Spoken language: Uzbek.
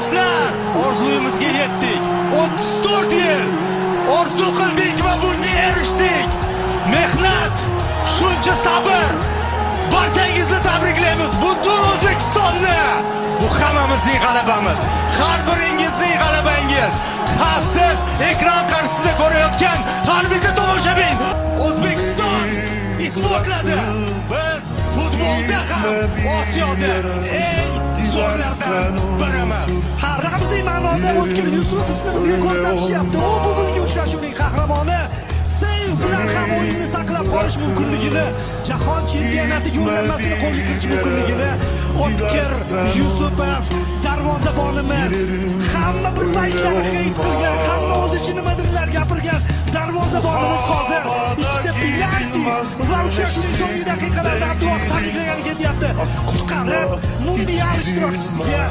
Do'stlar, orzuyimizga yetdik. 34 yil orzu qildik va bunga erishdik. Mehnat, shuncha sabr. Barchangizni tabriklaymiz. Butun O'zbekistonni. Bu hammamizning g'alabamiz. Har biringizning g'alabangiz. Siz ekran qarshisida ko'rayotgan har bitta tomoshabin O'zbekiston isbotladi. Biz futbolda ham Osiyoda eng zo'rlardan birimiz. Ramziy ma'noda O'tkir Yusupovni bizga ko'rsatishyapti. U bugungi uchrashuvning qahramoni. Seyf bilan ham o'yinni saqlab qolish mumkinligini, jahon chempionati yo'llanmasini qo'lga kiritish mumkinligini O'tkir Yusupov darvozabonimiz hamma bir paytlari heyt qilgan, hamma o'z ichi nimadirlar gapirgan darvozabonimiz hozir ikkita penalti va uchrashuvning so'nggi daqiqalarida Abduvohid taqiqlaganiga ketyapti. Qutqarib mundial ishtirokchisiga